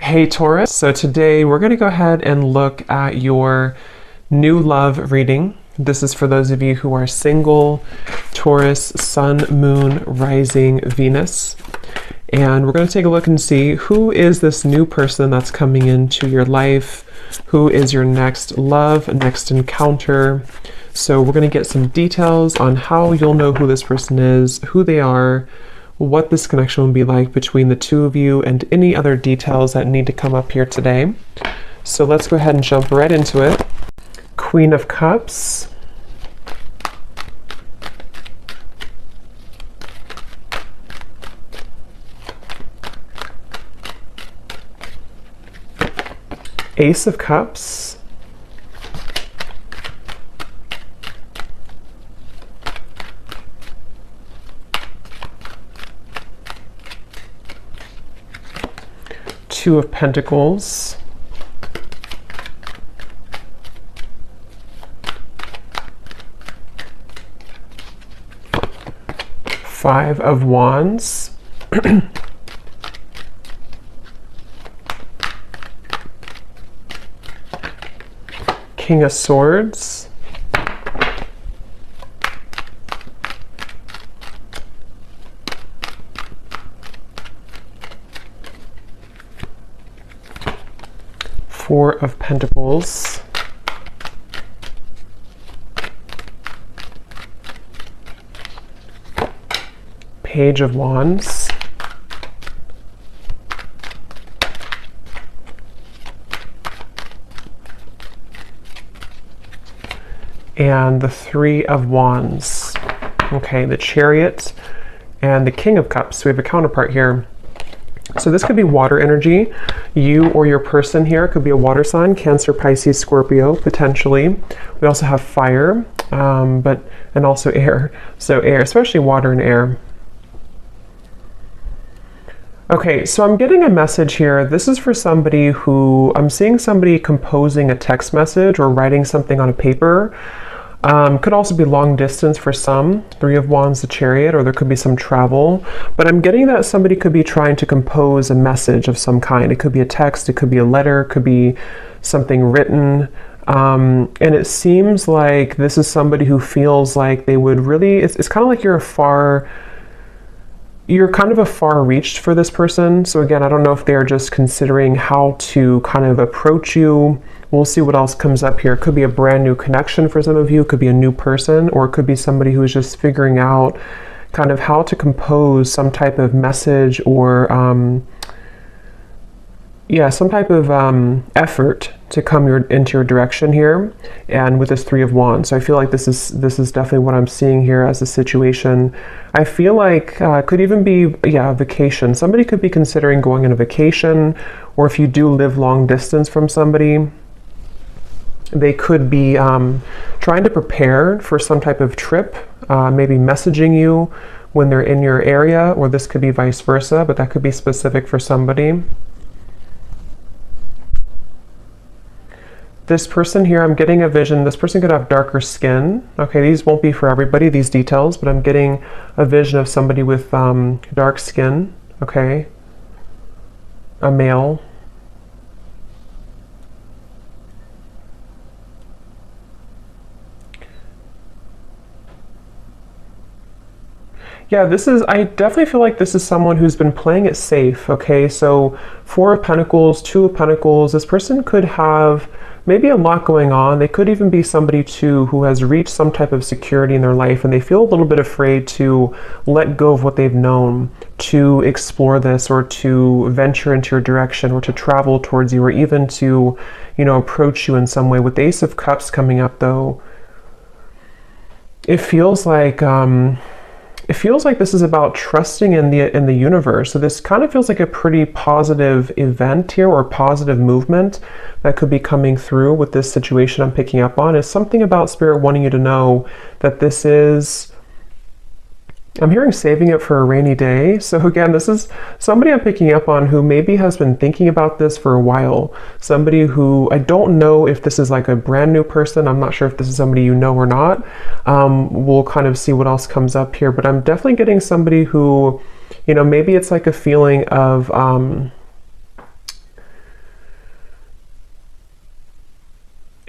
Hey Taurus, so today we're going to go ahead and look at your new love reading. This is for those of you who are single, Taurus, Sun, Moon, Rising, Venus. And we're going to take a look and see who is this new person that's coming into your life, who is your next love, next encounter. So we're going to get some details on how you'll know who this person is, who they are, what this connection will be like between the two of you, and any other details that need to come up here today. So let's go ahead and jump right into it. Queen of Cups. Ace of Cups. Two of Pentacles. Five of Wands. King of Swords. Four of Pentacles. Page of Wands. And the Three of Wands. Okay, the Chariot and the King of Cups. We have a counterpart here. So this could be water energy. You or your person here could be a water sign, Cancer, Pisces, Scorpio, potentially. We also have fire, and also air. So air, especially water and air. Okay, so I'm getting a message here. This is for somebody who, I'm seeing somebody composing a text message or writing something on a paper. Could also be long distance for some, Three of Wands, the Chariot, or there could be some travel. But I'm getting that somebody could be trying to compose a message of some kind. It could be a text, it could be a letter, it could be something written. And it seems like this is somebody who feels like they would really, it's kind of like you're kind of a far reach for this person. So again, I don't know if they're just considering how to kind of approach you. We'll see what else comes up here. It could be a brand new connection for some of you. It could be a new person, or it could be somebody who is just figuring out kind of how to compose some type of message or some type of effort to come into your direction here. And with this Three of Wands, so I feel like this is definitely what I'm seeing here as a situation. I feel like could even be a vacation. Somebody could be considering going on a vacation, or if you do live long distance from somebody, they could be trying to prepare for some type of trip, maybe messaging you when they're in your area, or this could be vice versa, but that could be specific for somebody. This person here, I'm getting a vision. This person could have darker skin. Okay, these won't be for everybody, these details, but I'm getting a vision of somebody with dark skin. Okay, a male. Yeah, I definitely feel like this is someone who's been playing it safe, okay? So Four of Pentacles, Two of Pentacles, this person could have maybe a lot going on. They could even be somebody too who has reached some type of security in their life, and they feel a little bit afraid to let go of what they've known, to explore this, or to venture into your direction, or to travel towards you, or even to, approach you in some way. With the Ace of Cups coming up though, it feels like this is about trusting in the universe. So this kind of feels like a pretty positive event here, or positive movement that could be coming through with this situation I'm picking up on. Is something about Spirit wanting you to know that this is, I'm hearing saving it for a rainy day. So again, this is somebody I'm picking up on who maybe has been thinking about this for a while. Somebody who, I don't know if this is like a brand new person. I'm not sure if this is somebody you know or not. We'll kind of see what else comes up here, but I'm definitely getting somebody who, maybe it's like a feeling of,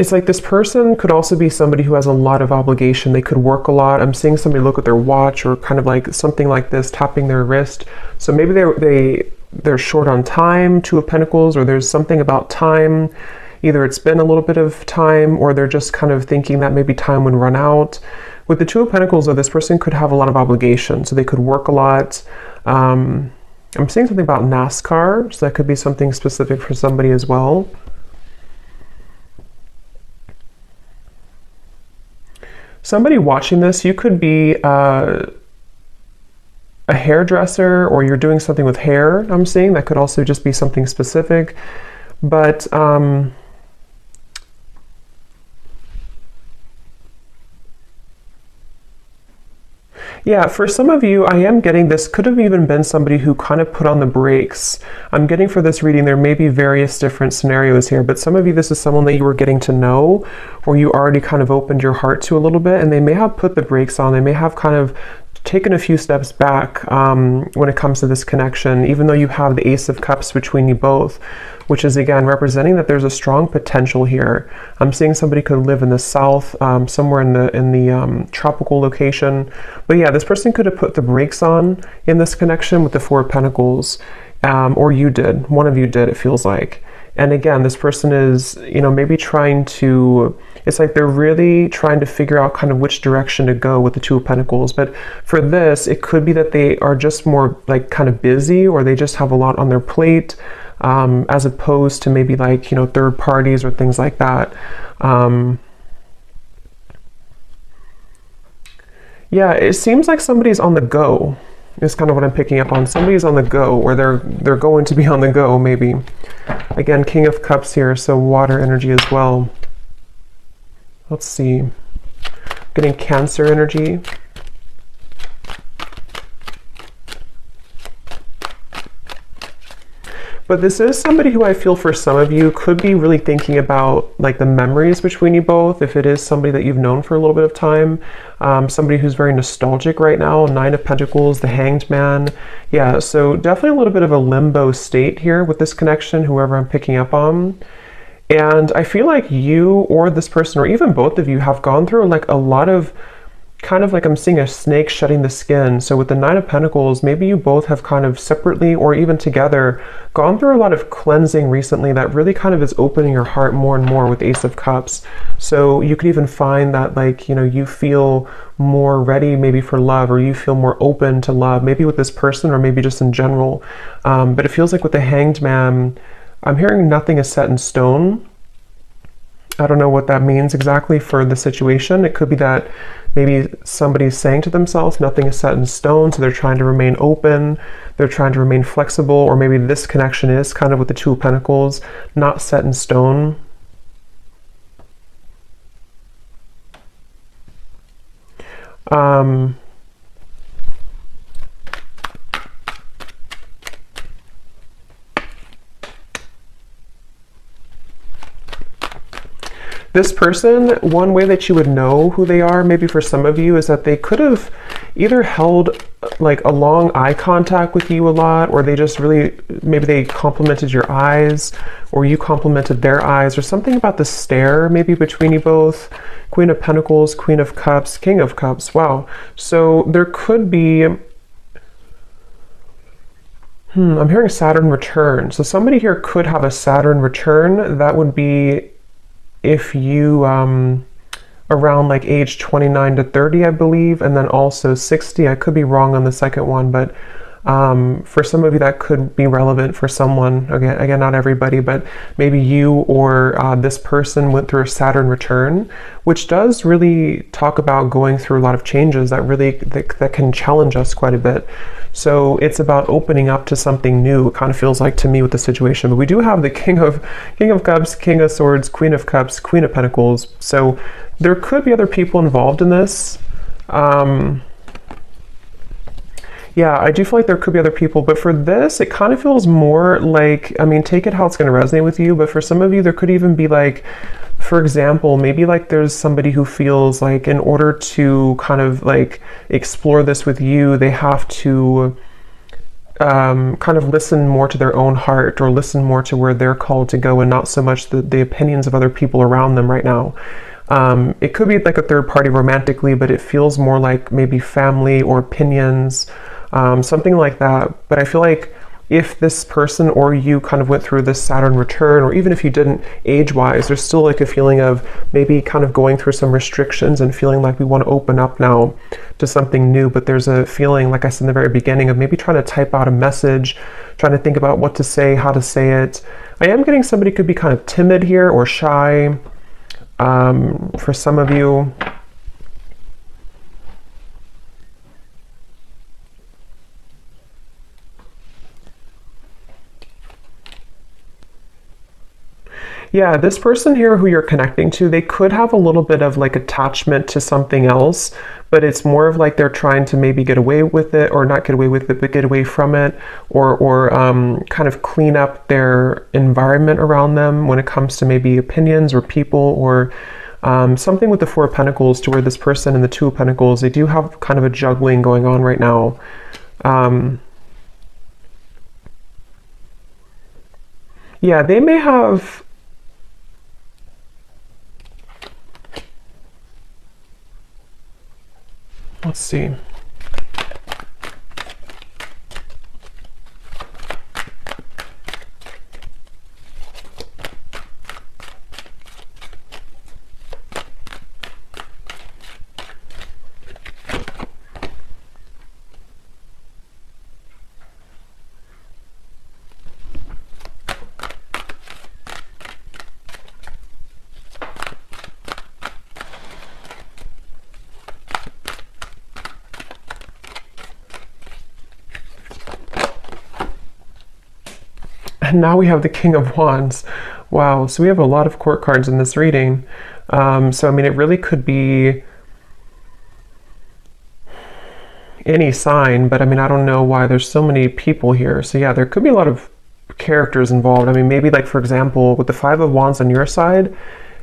it's like this person could also be somebody who has a lot of obligation. They could work a lot. I'm seeing somebody look at their watch or kind of like something like this, tapping their wrist. So maybe they're short on time, Two of Pentacles, or there's something about time. Either it's been a little bit of time, or they're just kind of thinking that maybe time would run out. With the Two of Pentacles, though, this person could have a lot of obligation. So they could work a lot. I'm seeing something about NASCAR, so that could be something specific for somebody as well. Somebody watching this, you could be a hairdresser, or you're doing something with hair, I'm seeing. That could also just be something specific. But yeah, for some of you, I am getting this could have even been somebody who kind of put on the brakes. I'm getting for this reading, there may be various different scenarios here, but some of you, this is someone that you were getting to know, or you already kind of opened your heart to a little bit, and they may have put the brakes on. They may have kind of taken a few steps back when it comes to this connection, even though you have the Ace of Cups between you both, which is again representing that there's a strong potential here. I'm seeing somebody could live in the south, somewhere in the tropical location. But yeah, this person could have put the brakes on in this connection with the Four of Pentacles, or you did. One of you did, it feels like. And again, this person is, maybe trying to, it's like they're really trying to figure out kind of which direction to go with the Two of Pentacles. But for this, it could be that they are just more like kind of busy, or they just have a lot on their plate, as opposed to maybe like, third parties or things like that. Yeah, it seems like somebody's on the go. Is kind of what I'm picking up on. Somebody's on the go, or they're going to be on the go, maybe. Again, King of Cups here, so water energy as well. Let's see. Getting Cancer energy. But this is somebody who I feel for some of you could be really thinking about like the memories between you both. If it is somebody that you've known for a little bit of time, somebody who's very nostalgic right now. Nine of Pentacles, the Hanged Man. Yeah, so definitely a little bit of a limbo state here with this connection, whoever I'm picking up on. And I feel like you or this person, or even both of you, have gone through like a lot of kind of like I'm seeing a snake shedding the skin. So with the Nine of Pentacles, maybe you both have kind of separately or even together gone through a lot of cleansing recently that really kind of is opening your heart more and more with Ace of Cups. So you could even find that like, you feel more ready maybe for love, or you feel more open to love, maybe with this person or maybe just in general. But it feels like with the Hanged Man, I'm hearing nothing is set in stone. I don't know what that means exactly for the situation. It could be that maybe somebody's saying to themselves, nothing is set in stone, so they're trying to remain open, they're trying to remain flexible, or maybe this connection is kind of with the Two of Pentacles, not set in stone. This person, one way that you would know who they are, maybe for some of you, is that they could have either held like a long eye contact with you a lot, or they just really, maybe they complimented your eyes, or you complimented their eyes, or something about the stare maybe between you both. Queen of Pentacles, Queen of Cups, King of Cups. Wow. So there could be, I'm hearing Saturn return. So somebody here could have a Saturn return. That would be if you around like age 29 to 30, I believe, and then also 60. I could be wrong on the second one, but for some of you that could be relevant for someone. Again, not everybody, but maybe you or this person went through a Saturn return, which does really talk about going through a lot of changes that really that can challenge us quite a bit. So it's about opening up to something new, it kind of feels like to me with the situation. But we do have the King of Cups, King of Swords, Queen of Cups, Queen of Pentacles. So there could be other people involved in this. Yeah, I do feel like there could be other people, but for this, it kind of feels more like, I mean, take it how it's going to resonate with you, but for some of you, there could even be like, for example, maybe like there's somebody who feels like in order to kind of like explore this with you, they have to kind of listen more to their own heart, or listen more to where they're called to go, and not so much the opinions of other people around them right now. It could be like a third party romantically, but it feels more like maybe family or opinions, something like that. But I feel like if this person or you kind of went through this Saturn return, or even if you didn't age-wise, there's still like a feeling of maybe kind of going through some restrictions and feeling like we want to open up now to something new. But there's a feeling, like I said in the very beginning, of maybe trying to type out a message, trying to think about what to say, how to say it. I am getting somebody could be kind of timid here or shy, for some of you. Yeah, this person here who you're connecting to, they could have a little bit of like attachment to something else, but it's more of like they're trying to maybe get away with it, or not get away with it, but get away from it, or kind of clean up their environment around them when it comes to maybe opinions or people, or something with the Four of Pentacles, to where this person and the Two of Pentacles, they do have kind of a juggling going on right now. Yeah, they may have... Let's see. And now we have the King of Wands. Wow, so we have a lot of court cards in this reading. So I mean, it really could be any sign, but I mean, I don't know why there's so many people here. So yeah, there could be a lot of characters involved. I mean, maybe like, for example, with the Five of Wands on your side,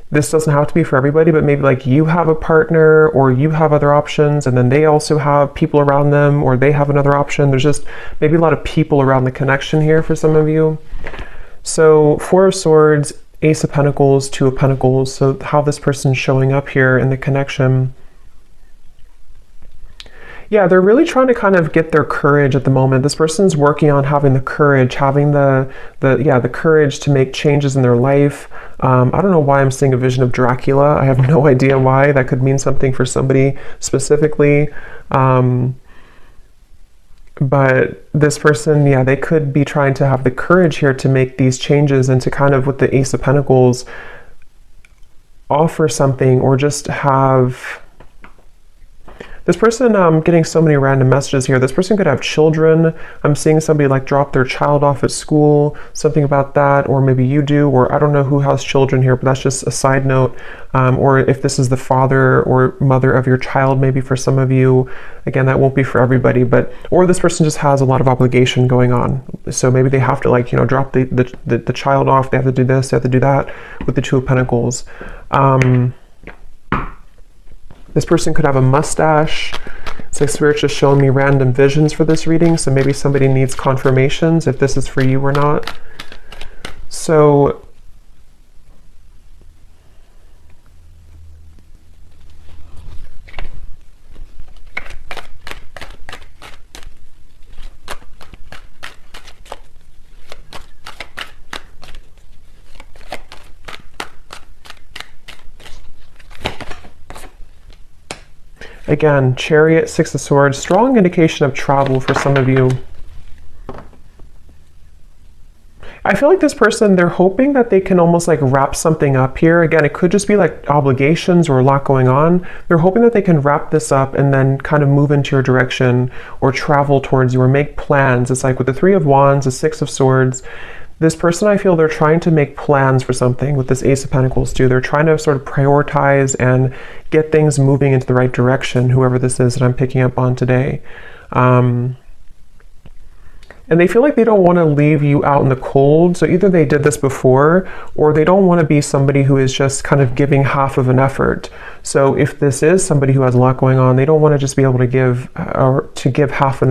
this doesn't have to be for everybody, but maybe like you have a partner, or you have other options, and then they also have people around them, or they have another option. There's just maybe a lot of people around the connection here for some of you. So Four of Swords, Ace of Pentacles, Two of Pentacles. So how this person's showing up here in the connection. Yeah, they're really trying to kind of get their courage at the moment. This person's working on having the courage, having the courage to make changes in their life. I don't know why I'm seeing a vision of Dracula. I have no idea why. That could mean something for somebody specifically. But this person, yeah, they could be trying to have the courage here to make these changes, and to kind of, with the Ace of Pentacles, offer something, or just have... This person, getting so many random messages here. This person could have children. I'm seeing somebody like drop their child off at school, something about that, or maybe you do, or I don't know who has children here, but that's just a side note. Or if this is the father or mother of your child, maybe for some of you, again, that won't be for everybody, but, or this person just has a lot of obligation going on. So maybe they have to, like, you know, drop the child off. They have to do this, they have to do that, with the Two of Pentacles. This person could have a mustache. It's like Spirit's just showing me random visions for this reading, so maybe somebody needs confirmations if this is for you or not. So again, Chariot, Six of Swords, strong indication of travel for some of you. I feel like this person, they're hoping that they can almost like wrap something up here. Again, it could just be like obligations or a lot going on. They're hoping that they can wrap this up and then kind of move into your direction, or travel towards you, or make plans. It's like with the Three of Wands, the Six of Swords, this person, I feel they're trying to make plans for something. With this Ace of Pentacles too, they're trying to sort of prioritize and get things moving into the right direction, whoever this is that I'm picking up on today. And they feel like they don't want to leave you out in the cold. So either they did this before, or they don't want to be somebody who is just kind of giving half of an effort. So if this is somebody who has a lot going on, they don't want to just be able to give half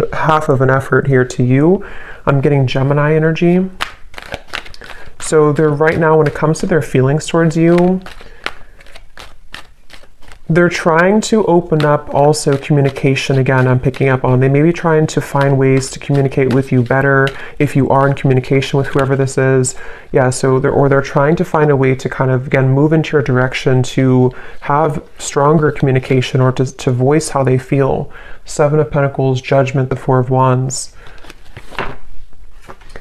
of an effort here to you. I'm getting Gemini energy. So they're right now, when it comes to their feelings towards you, they're trying to open up also communication. Again, I'm picking up on, they may be trying to find ways to communicate with you better if you are in communication with whoever this is. Yeah, so they're trying to find a way to kind of, again, move into your direction to have stronger communication, or to voice how they feel. Seven of Pentacles, Judgment, the Four of Wands.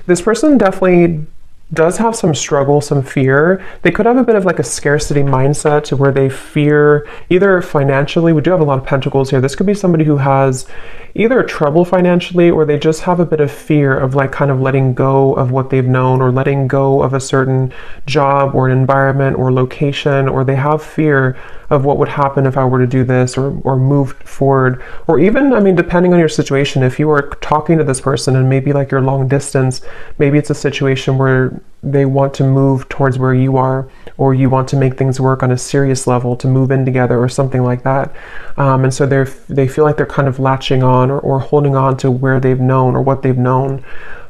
This person definitely does have some struggle, some fear. They could have a bit of like a scarcity mindset, to where they fear either financially. We do have a lot of pentacles here. This could be somebody who has either trouble financially, or they just have a bit of fear of like kind of letting go of what they've known, or letting go of a certain job or an environment or location, or they have fear of what would happen if I were to do this, or move forward. Or even, I mean, depending on your situation, if you are talking to this person and maybe like you're long distance, maybe it's a situation where they want to move towards where you are, or you want to make things work on a serious level, to move in together or something like that. And so they feel like they're kind of latching on, or holding on to where they've known or what they've known.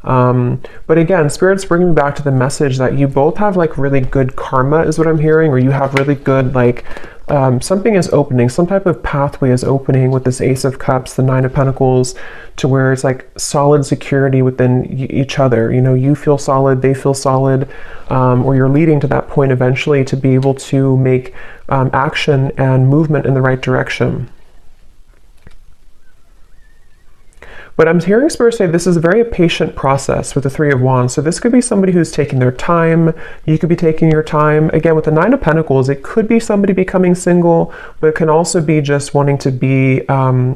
But again, Spirit's bringing me back to the message that you both have like really good karma, is what I'm hearing, or you have really good like something is opening, some type of pathway is opening with this Ace of Cups, the Nine of Pentacles, to where it's like solid security within each other. You know, you feel solid, they feel solid, or you're leading to that point eventually to be able to make action and movement in the right direction. But I'm hearing Spirit say this is a very patient process with the Three of Wands. So this could be somebody who's taking their time. You could be taking your time. Again, with the Nine of Pentacles, it could be somebody becoming single, but it can also be just wanting to be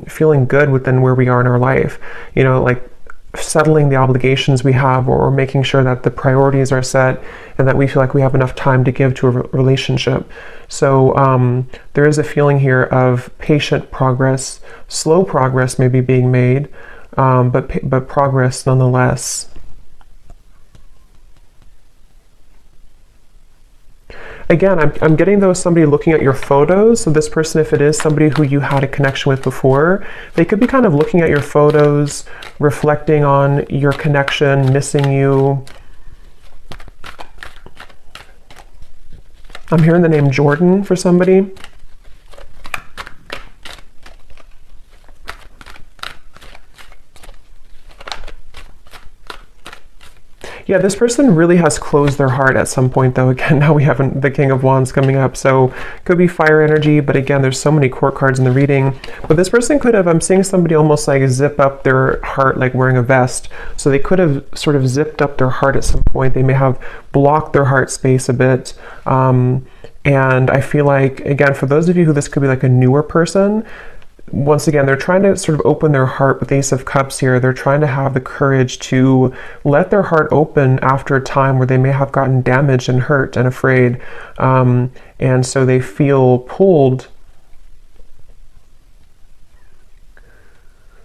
feeling good within where we are in our life. You know, like settling the obligations we have, or making sure that the priorities are set and that we feel like we have enough time to give to a relationship. So there is a feeling here of patient progress, slow progress maybe being made, but progress nonetheless. Again, I'm getting though somebody looking at your photos. So this person, if it is somebody who you had a connection with before, they could be kind of looking at your photos, reflecting on your connection, missing you. I'm hearing the name Jordan for somebody. Yeah, this person really has closed their heart at some point though. Again, now we have the King of Wands coming up, so could be fire energy, but again, there's so many court cards in the reading. But this person could have, I'm seeing somebody almost like zip up their heart like wearing a vest. So they could have sort of zipped up their heart at some point. They may have blocked their heart space a bit. And I feel like, again, for those of you who this could be like a newer person, once again, they're trying to sort of open their heart with Ace of Cups here. They're trying to have the courage to let their heart open after a time where they may have gotten damaged and hurt and afraid. And so they feel pulled.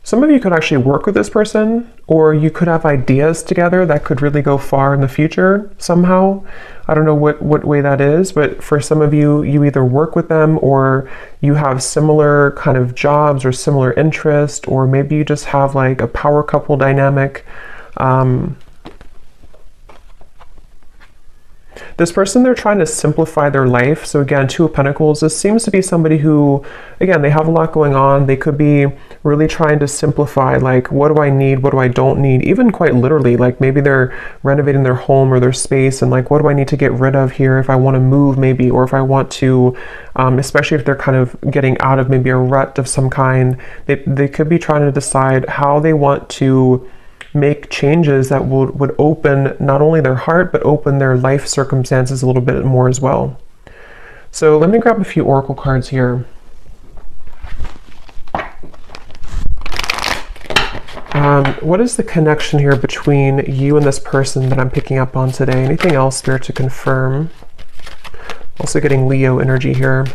Some of you could actually work with this person, or you could have ideas together that could really go far in the future somehow. I don't know what way that is, but for some of you, you either work with them, or you have similar kind of jobs or similar interest, or maybe you just have like a power couple dynamic. This person, they're trying to simplify their life. So again, Two of Pentacles, this seems to be somebody who, again, they have a lot going on. They could be really trying to simplify, like, what do I need? What do I don't need? Even quite literally, like maybe they're renovating their home or their space, and like, what do I need to get rid of here if I want to move maybe, or if I want to, especially if they're kind of getting out of maybe a rut of some kind, they could be trying to decide how they want to make changes that would open not only their heart, but open their life circumstances a little bit more as well. So let me grab a few oracle cards here. What is the connection here between you and this person that I'm picking up on today? Anything else, Spirit, to confirm? Also getting Leo energy here.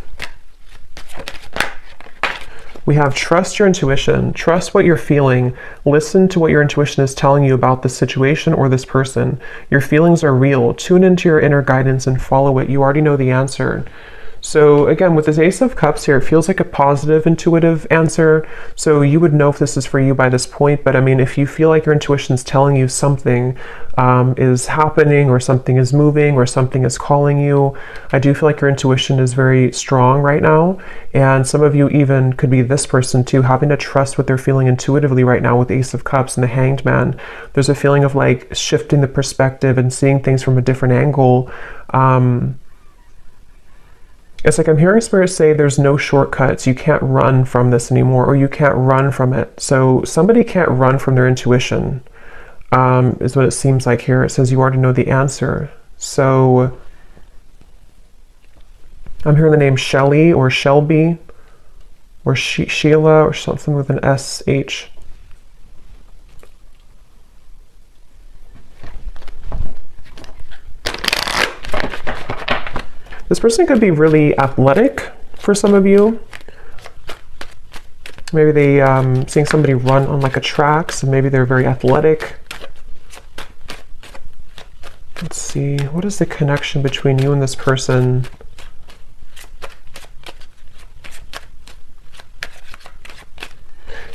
We have trust your intuition, trust what you're feeling, listen to what your intuition is telling you about this situation or this person. Your feelings are real. Tune into your inner guidance and follow it. You already know the answer. So again, with this Ace of Cups here, it feels like a positive, intuitive answer. So you would know if this is for you by this point. But I mean, if you feel like your intuition is telling you something is happening, or something is moving, or something is calling you, I do feel like your intuition is very strong right now. And some of you even could be this person too, having to trust what they're feeling intuitively right now with the Ace of Cups and the Hanged Man. There's a feeling of like shifting the perspective and seeing things from a different angle. It's like I'm hearing Spirit say there's no shortcuts. You can't run from this anymore, or you can't run from it. So somebody can't run from their intuition, is what it seems like here. It says you already know the answer. So I'm hearing the name Shelly or Shelby or Sheila or something with an SH. This person could be really athletic for some of you. Maybe they seeing somebody run on like a track, so maybe they're very athletic. Let's see, what is the connection between you and this person?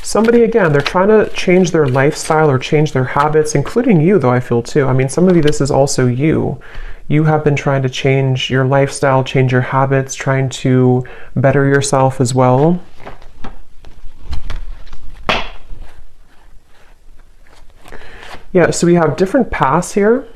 Somebody, again, they're trying to change their lifestyle or change their habits, including you though, I feel too. I mean, some of you, this is also you. You have been trying to change your lifestyle, change your habits, trying to better yourself as well. Yeah, so we have different paths here.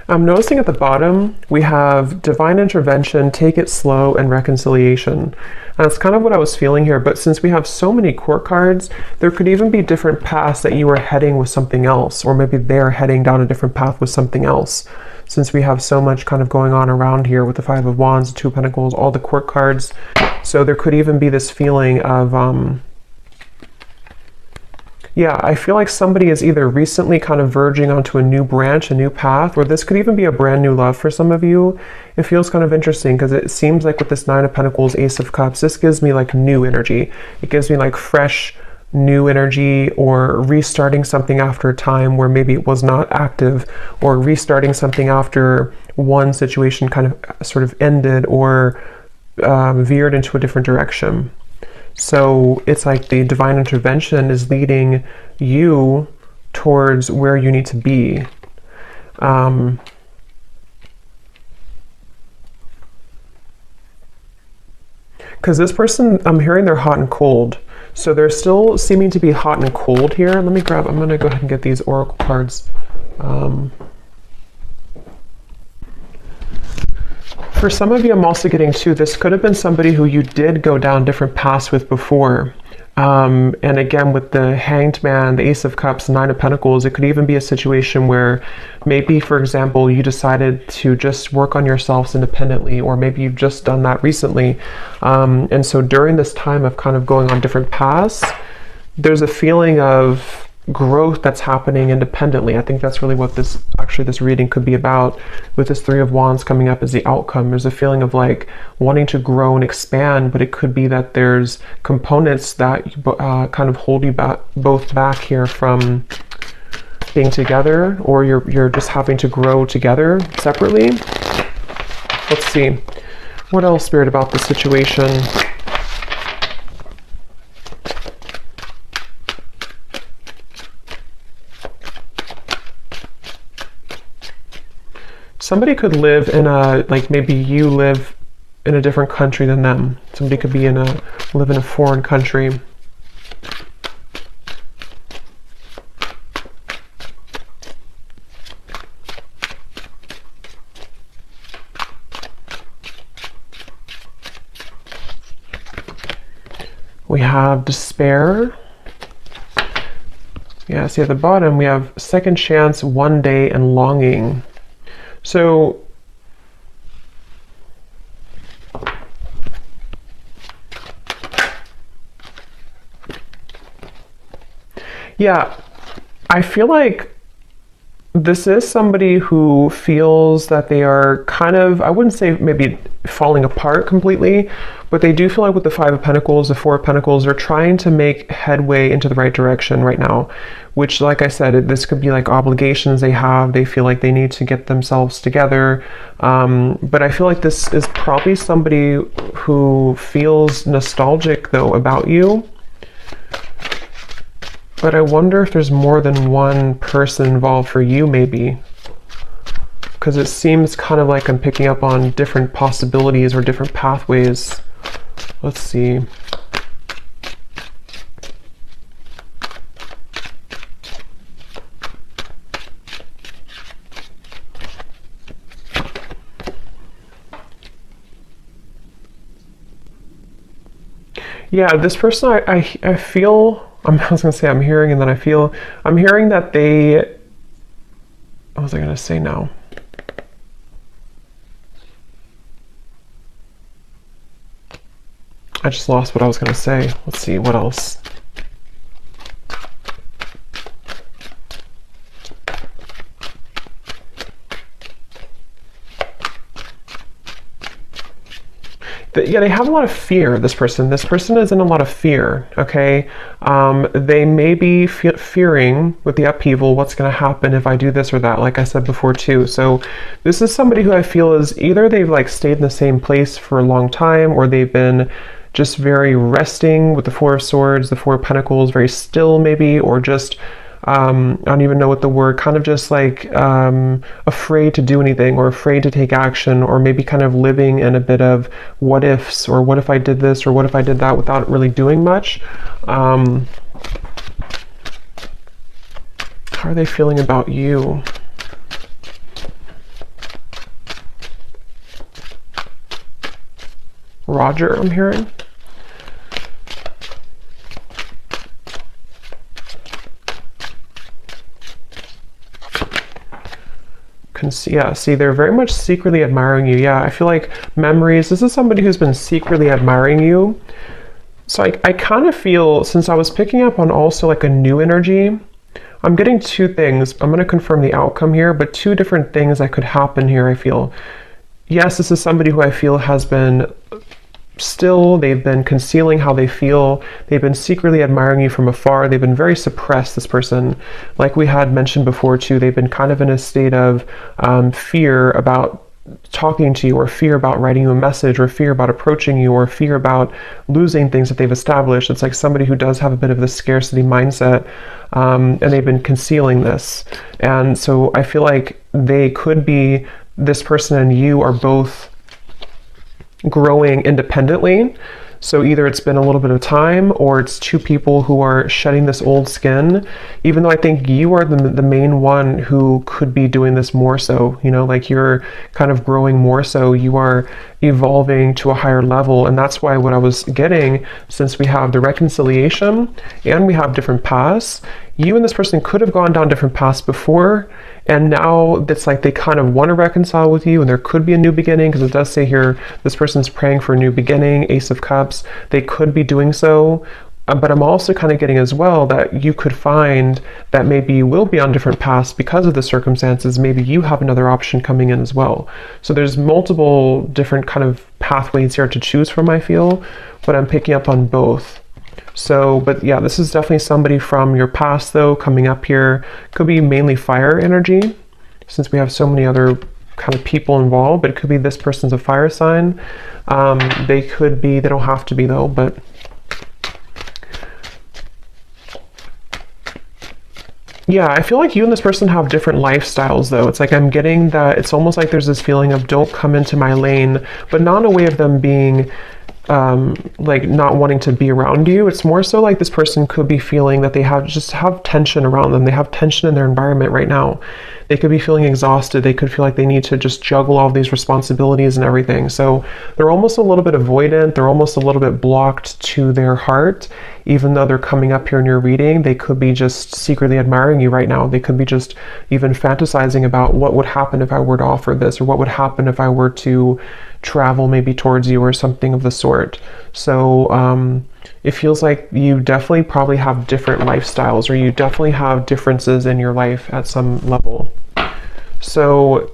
I'm noticing at the bottom, we have divine intervention, take it slow, and reconciliation. And that's kind of what I was feeling here, but since we have so many court cards, there could even be different paths that you are heading with something else, or maybe they're heading down a different path with something else. Since we have so much kind of going on around here with the Five of Wands, the Two of Pentacles, all the court cards. So there could even be this feeling of, yeah, I feel like somebody is either recently kind of verging onto a new branch, a new path, or this could even be a brand new love for some of you. It feels kind of interesting because it seems like with this Nine of Pentacles, Ace of Cups, this gives me like new energy. It gives me like fresh, new energy, or restarting something after a time where maybe it was not active, or restarting something after one situation kind of sort of ended or veered into a different direction. So it's like the divine intervention is leading you towards where you need to be. Because this person, I'm hearing they're hot and cold. So they're still seeming to be hot and cold here. Let me grab, I'm going to go ahead and get these oracle cards. For some of you, I'm also getting too, this could have been somebody who you did go down different paths with before. And again, with the Hanged Man, the Ace of Cups, Nine of Pentacles, it could even be a situation where maybe, for example, you decided to just work on yourselves independently, or maybe you've just done that recently. And so during this time of kind of going on different paths, there's a feeling of growth that's happening independently. I think that's really what this reading could be about, with this Three of Wands coming up as the outcome. There's a feeling of like wanting to grow and expand, but it could be that there's components that kind of hold you both back here from being together, or you're just having to grow together separately. Let's see. What else, Spirit, about the situation? Somebody could live in a, like maybe you live in a different country than them. Somebody could be live in a foreign country. We have despair. Yeah, see at the bottom we have second chance, one day, and longing. So yeah, I feel like this is somebody who feels that they are kind of, I wouldn't say maybe falling apart completely, but they do feel like with the Five of Pentacles, the Four of Pentacles, they're trying to make headway into the right direction right now, which, like I said, this could be like obligations they have. They feel like they need to get themselves together. But I feel like this is probably somebody who feels nostalgic, though, about you. But I wonder if there's more than one person involved for you, maybe. Because it seems kind of like I'm picking up on different possibilities or different pathways. Let's see. Yeah, this person, I feel... I was going to say I'm hearing, and then I'm hearing that they, what was I going to say now? I just lost what I was going to say. Let's see, what else? Yeah, they have a lot of fear, this person. This person is in a lot of fear, okay? They may be fearing with the upheaval, what's going to happen if I do this or that, like I said before too. So this is somebody who I feel is either they've like stayed in the same place for a long time, or they've been just very resting with the Four of Swords, the Four of Pentacles, very still maybe, or just... I don't even know what the word, kind of just like afraid to do anything, or afraid to take action, or maybe kind of living in a bit of what ifs, or what if I did this, or what if I did that, without really doing much. How are they feeling about you? Roger, I'm hearing. Yeah, see, they're very much secretly admiring you. Yeah, I feel like memories, this is somebody who's been secretly admiring you. So I kind of feel, since I was picking up on also like a new energy, I'm getting two things. I'm going to confirm the outcome here, but two different things that could happen here, I feel. Yes, this is somebody who I feel has been still, they've been concealing how they feel, they've been secretly admiring you from afar, they've been very suppressed, this person. Like we had mentioned before too, they've been kind of in a state of fear about talking to you, or fear about writing you a message, or fear about approaching you, or fear about losing things that they've established. It's like somebody who does have a bit of the scarcity mindset, and they've been concealing this. And so I feel like they could be, this person and you are both growing independently. So either it's been a little bit of time, or it's two people who are shedding this old skin, even though I think you are the main one who could be doing this more so, you know, like you're kind of growing more so, you are evolving to a higher level. And that's why what I was getting, since we have the reconciliation and we have different paths, you and this person could have gone down different paths before, and now it's like they kind of want to reconcile with you, and there could be a new beginning, because it does say here this person's praying for a new beginning, Ace of Cups. They could be doing so, but I'm also kind of getting as well that you could find that maybe you will be on different paths because of the circumstances. Maybe you have another option coming in as well. So there's multiple different kind of pathways here to choose from, I feel, but I'm picking up on both. So, but yeah, this is definitely somebody from your past though, coming up here. Could be mainly fire energy, since we have so many other kind of people involved, but it could be this person's a fire sign. They could be, they don't have to be though, but yeah, I feel like you and this person have different lifestyles though. It's like I'm getting that it's almost like there's this feeling of don't come into my lane, but not in a way of them being like not wanting to be around you. It's more so like this person could be feeling that they have tension around them. They have tension in their environment right now. They could be feeling exhausted. They could feel like they need to just juggle all these responsibilities and everything. So they're almost a little bit avoidant. They're almost a little bit blocked to their heart. Even though they're coming up here in your reading, they could be just secretly admiring you right now. They could be just even fantasizing about what would happen if I were to offer this, or what would happen if I were to travel maybe towards you, or something of the sort. So it feels like you definitely probably have different lifestyles, or you definitely have differences in your life at some level. So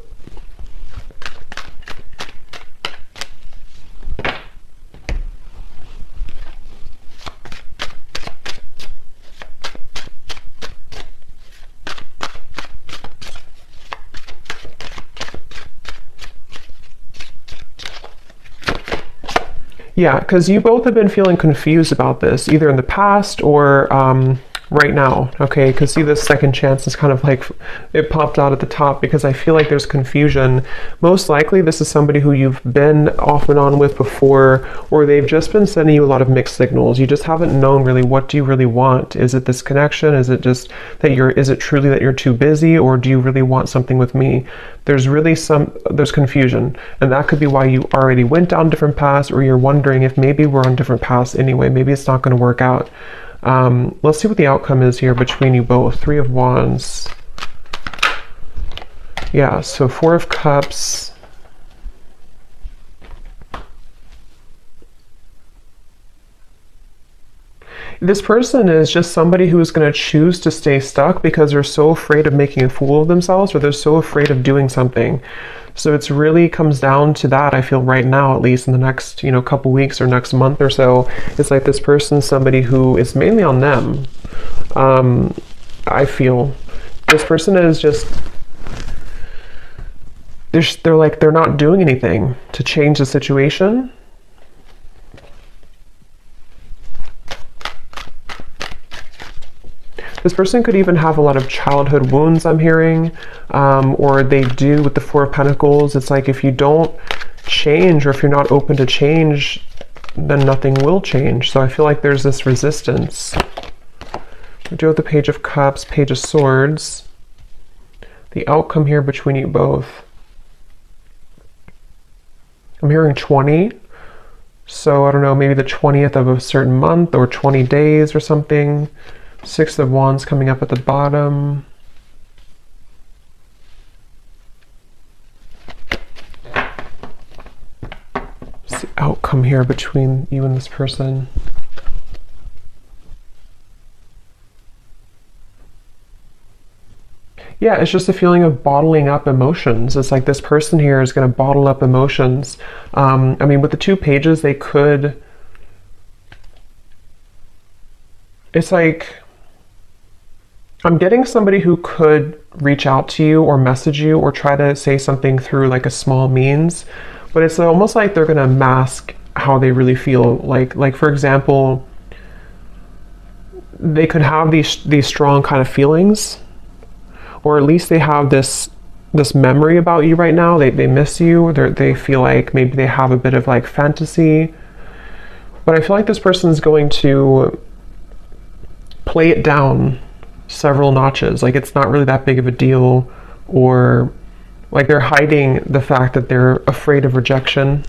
yeah, because you both have been feeling confused about this, either in the past or right now, okay? Because see, this second chance is kind of like, it popped out at the top because I feel like there's confusion. Most likely, this is somebody who you've been off and on with before, or they've just been sending you a lot of mixed signals. You just haven't known really, what do you really want? Is it this connection? Is it just that is it truly that you're too busy, or do you really want something with me? There's really there's confusion, and that could be why you already went down different paths, or you're wondering if maybe we're on different paths anyway, maybe it's not going to work out. Let's see what the outcome is here between you both. 3 of Wands. Yeah, so 4 of Cups. This person is just somebody who is going to choose to stay stuck because they're so afraid of making a fool of themselves, or they're so afraid of doing something. So it's really comes down to that, I feel, right now, at least in the next, couple weeks or next month or so. It's like this person's somebody who is mainly on them. I feel this person is just, they're not doing anything to change the situation. This person could even have a lot of childhood wounds, I'm hearing, or they do with the 4 of Pentacles. It's like if you don't change, or if you're not open to change, then nothing will change. So I feel like there's this resistance. We do have the Page of Cups, Page of Swords. The outcome here between you both. I'm hearing 20. So I don't know, maybe the 20th of a certain month or 20 days or something. 6 of Wands coming up at the bottom. What's the outcome here between you and this person? Yeah, it's just a feeling of bottling up emotions. It's like this person here is going to bottle up emotions. I mean, with the 2 pages, they could... It's like... I'm getting somebody who could reach out to you or message you or try to say something through like a small means, but it's almost like they're going to mask how they really feel. Like for example, they could have these strong kind of feelings, or at least they have this memory about you right now. They miss you, or they feel like maybe they have a bit of like fantasy, but I feel like this person is going to play it down several notches. Like it's not really that big of a deal, or like they're hiding the fact that they're afraid of rejection.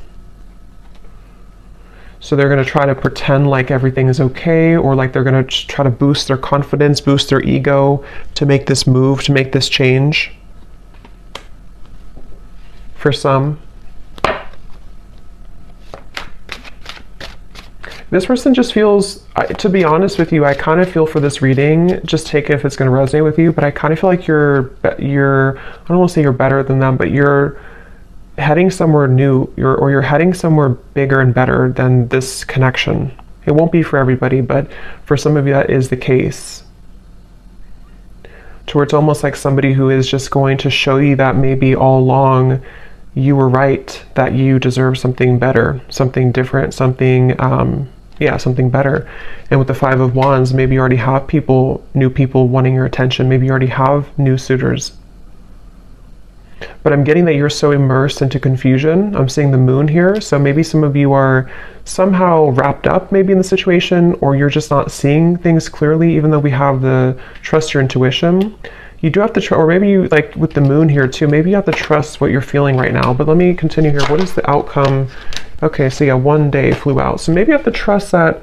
So they're going to try to pretend like everything is okay, or like they're going to try to boost their confidence, boost their ego to make this move, to make this change. For some. This person just feels, to be honest with you, I kind of feel for this reading, just take it if it's going to resonate with you, but I kind of feel like you're, I don't want to say you're better than them, but you're heading somewhere new, or you're heading somewhere bigger and better than this connection. It won't be for everybody, but for some of you that is the case. To where it's almost like somebody who is just going to show you that maybe all along you were right, that you deserve something better, something different, something something better. And with the 5 of Wands, maybe you already have new people wanting your attention. Maybe you already have new suitors. But I'm getting that you're so immersed into confusion. I'm seeing the moon here. So maybe some of you are somehow wrapped up maybe in the situation, or you're just not seeing things clearly, even though we have the trust your intuition. You do have to or maybe you, like with the moon here too, maybe you have to trust what you're feeling right now. But let me continue here. What is the outcome? Okay, so yeah, 1 day flew out. So maybe you have to trust that,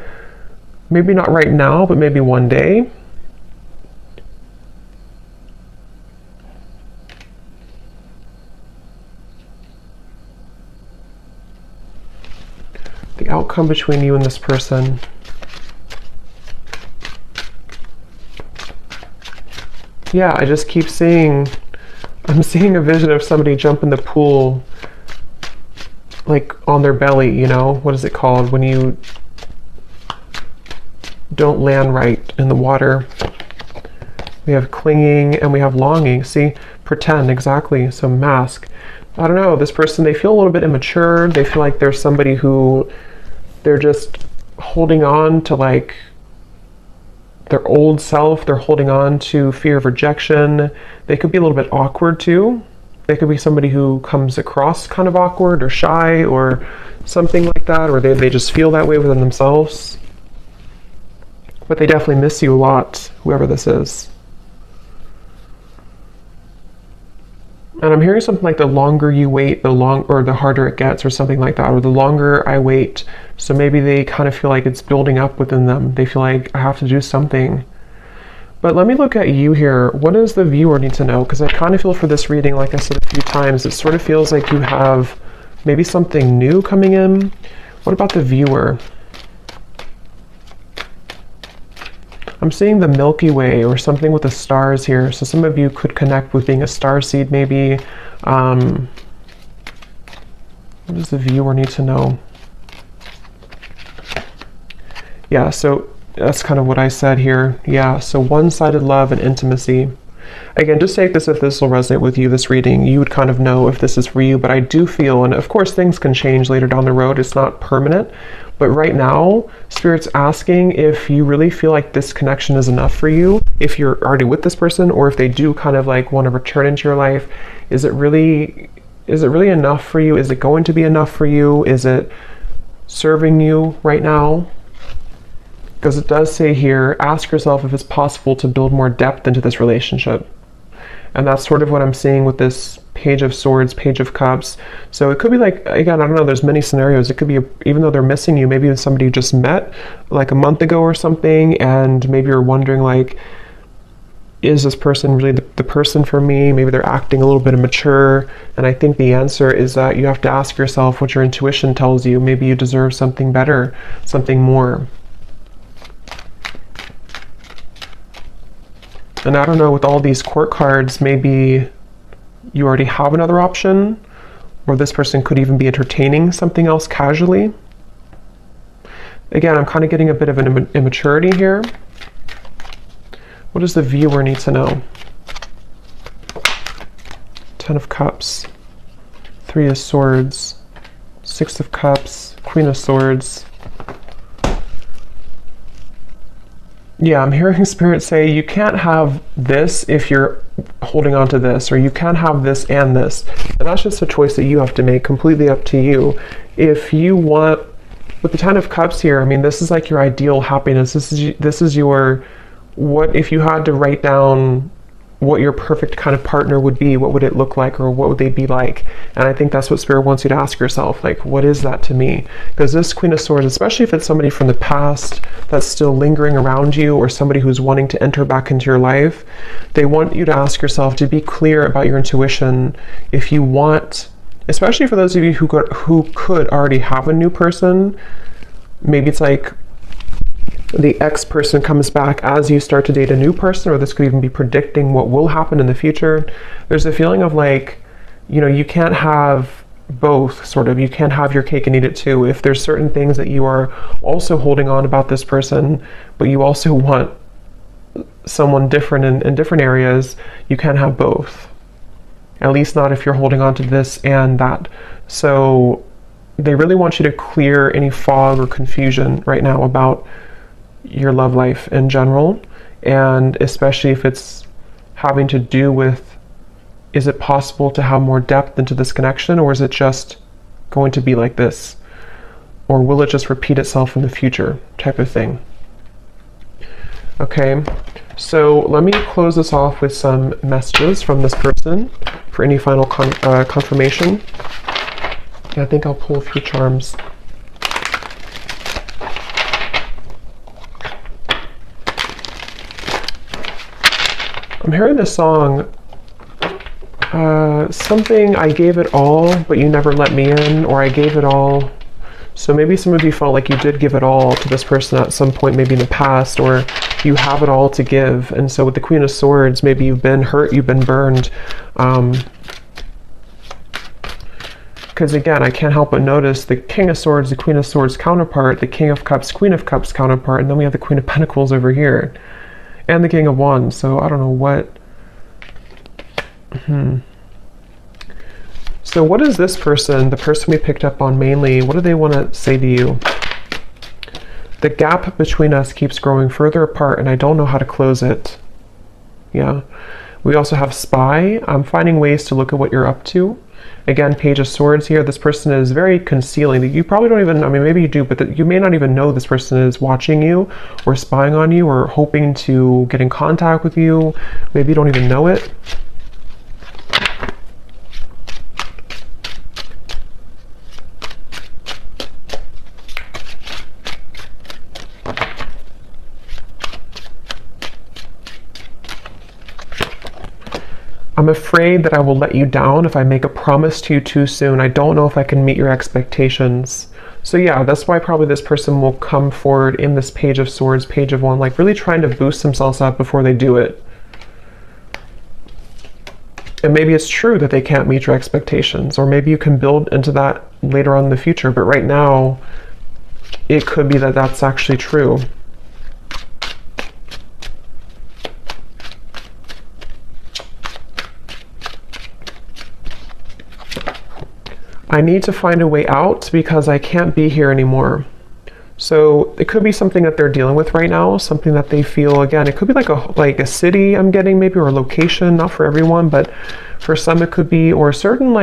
maybe not right now, but maybe one day. The outcome between you and this person. Yeah, I just keep seeing I'm seeing a vision of somebody jump in the pool, like on their belly, you know? What is it called when you don't land right in the water? We have clinging and we have longing. See, pretend, exactly. So mask. I don't know, this person, they feel a little bit immature. They feel like there's somebody who they're just holding on to, like their old self. They're holding on to fear of rejection. They could be a little bit awkward too. They could be somebody who comes across kind of awkward or shy or something like that, or they just feel that way within themselves. But they definitely miss you a lot, whoever this is. And I'm hearing something like the longer you wait, the harder it gets, or something like that, or the longer I wait. So maybe they kind of feel like it's building up within them. They feel like I have to do something. But let me look at you here. What does the viewer need to know? Because I kind of feel for this reading, like I said a few times, it sort of feels like you have maybe something new coming in. What about the viewer? I'm seeing the Milky Way or something with the stars here. So some of you could connect with being a star seed maybe. What does the viewer need to know? Yeah, so that's kind of what I said here. Yeah, so one-sided love and intimacy. Again, just take this if this will resonate with you, this reading. You would kind of know if this is for you, but I do feel, and of course things can change later down the road, it's not permanent, but right now, Spirit's asking if you really feel like this connection is enough for you, if you're already with this person, or if they do kind of like want to return into your life. Is it really enough for you? Is it going to be enough for you? Is it serving you right now? Because it does say here, ask yourself if it's possible to build more depth into this relationship. And that's sort of what I'm seeing with this Page of Swords, Page of Cups. So it could be like, again, I don't know, there's many scenarios. It could be, even though they're missing you, maybe it's somebody you just met like a month ago or something, and maybe you're wondering like, is this person really the person for me? Maybe they're acting a little bit immature. And I think the answer is that you have to ask yourself what your intuition tells you. Maybe you deserve something better, something more. And I don't know, with all these court cards, maybe you already have another option, or this person could even be entertaining something else casually. Again, I'm kind of getting a bit of an immaturity here. What does the viewer need to know? 10 of Cups, 3 of Swords, 6 of Cups, Queen of Swords. Yeah, I'm hearing Spirit say you can't have this if you're holding on to this, or you can't have this and this. And that's just a choice that you have to make, completely up to you. If you want, with the 10 of Cups here, I mean, this is like your ideal happiness. This is your, what if you had to write down what your perfect kind of partner would be, what would it look like, or what would they be like? And I think that's what Spirit wants you to ask yourself, like, what is that to me? Because this Queen of Swords, especially if it's somebody from the past that's still lingering around you, or somebody who's wanting to enter back into your life, they want you to ask yourself to be clear about your intuition. If you want, especially for those of you who could already have a new person, maybe it's like the ex person comes back as you start to date a new person, or this could even be predicting what will happen in the future. There's a feeling of like, you know, you can't have both, sort of. You can't have your cake and eat it too. If there's certain things that you are also holding on about this person, but you also want someone different in different areas, you can't have both. At least not if you're holding on to this and that. So they really want you to clear any fog or confusion right now about your love life in general, and especially if it's having to do with, is it possible to have more depth into this connection, or is it just going to be like this, or will it just repeat itself in the future, type of thing. Okay, so let me close this off with some messages from this person for any final confirmation. I think I'll pull a few charms. I'm hearing this song, something, I gave it all, but you never let me in, or I gave it all. So maybe some of you felt like you did give it all to this person at some point, maybe in the past, or you have it all to give. And so with the Queen of Swords, maybe you've been hurt, you've been burned. Because again, I can't help but notice the King of Swords, the Queen of Swords counterpart, the King of Cups, Queen of Cups counterpart, and then we have the Queen of Pentacles over here. And the King of Wands. So I don't know what... So what is this person, the person we picked up on mainly, what do they want to say to you? The gap between us keeps growing further apart and I don't know how to close it. Yeah. We also have Spy. I'm finding ways to look at what you're up to. Again, Page of Swords here. This person is very concealing. You probably don't even, I mean, maybe you do, but you may not even know this person is watching you or spying on you or hoping to get in contact with you. Maybe you don't even know it. I'm afraid that I will let you down if I make a promise to you too soon. I don't know if I can meet your expectations. So yeah, that's why probably this person will come forward in this Page of Swords, Page of Wands, like really trying to boost themselves up before they do it. And maybe it's true that they can't meet your expectations, or maybe you can build into that later on in the future. But right now, it could be that that's actually true. I need to find a way out because I can't be here anymore. So it could be something that they're dealing with right now, something that they feel, again, it could be like a city I'm getting maybe, or a location, not for everyone, but for some it could be, or a certain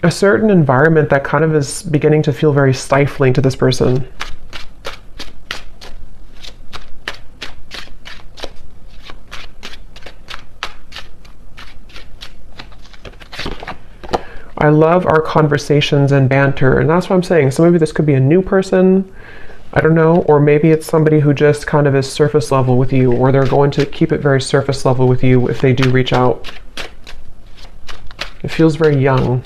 environment that kind of is beginning to feel very stifling to this person. I love our conversations and banter, and that's what I'm saying. So maybe this could be a new person, I don't know, or maybe it's somebody who just kind of is surface level with you, or they're going to keep it very surface level with you if they do reach out. It feels very young.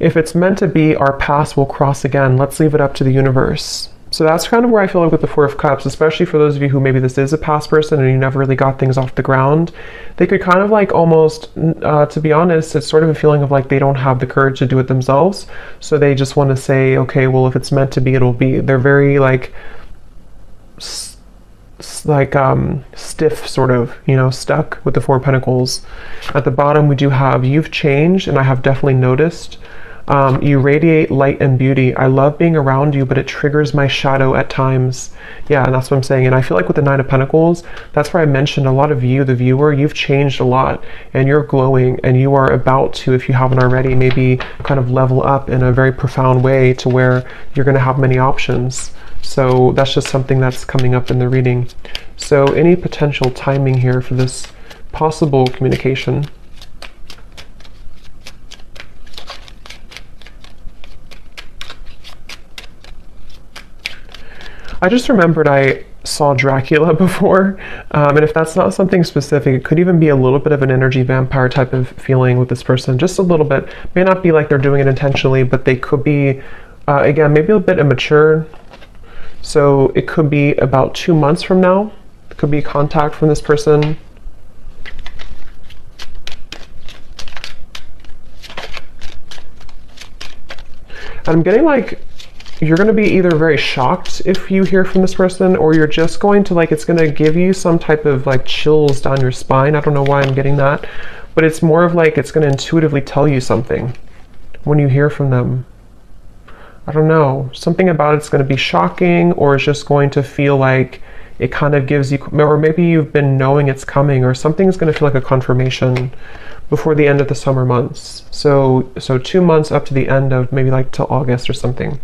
If it's meant to be, our paths will cross again. Let's leave it up to the universe. So that's kind of where I feel like with the Four of Cups, especially for those of you who maybe this is a past person and you never really got things off the ground, they could kind of like almost, to be honest, it's sort of a feeling of like they don't have the courage to do it themselves. So they just want to say, okay, well, if it's meant to be, it'll be. They're very like stiff, sort of, you know, stuck with the Four of Pentacles. At the bottom, we do have, you've changed, and I have definitely noticed. You radiate light and beauty. I love being around you, but it triggers my shadow at times. Yeah, and that's what I'm saying. And I feel like with the Nine of Pentacles, that's where I mentioned a lot of you, the viewer, you've changed a lot and you're glowing, and you are about to, if you haven't already, maybe kind of level up in a very profound way to where you're going to have many options. So that's just something that's coming up in the reading. So any potential timing here for this possible communication? I just remembered I saw Dracula before, and if that's not something specific, it could even be a little bit of an energy vampire type of feeling with this person, just a little bit. May not be like they're doing it intentionally, but they could be, again, maybe a bit immature. So it could be about 2 months from now. It could be contact from this person. And I'm getting like, you're going to be either very shocked if you hear from this person, or you're just going to like, it's going to give you some type of like chills down your spine. I don't know why I'm getting that, but it's more of like, it's going to intuitively tell you something when you hear from them. I don't know, something about it's going to be shocking, or it's just going to feel like it kind of gives you, or maybe you've been knowing it's coming, or something's going to feel like a confirmation before the end of the summer months. So 2 months up to the end of maybe like till August or something.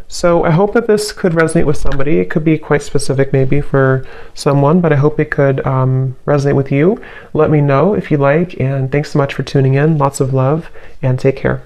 So I hope that this could resonate with somebody. It could be quite specific maybe for someone, but I hope it could resonate with you. Let me know if you like, and thanks so much for tuning in. Lots of love, and take care.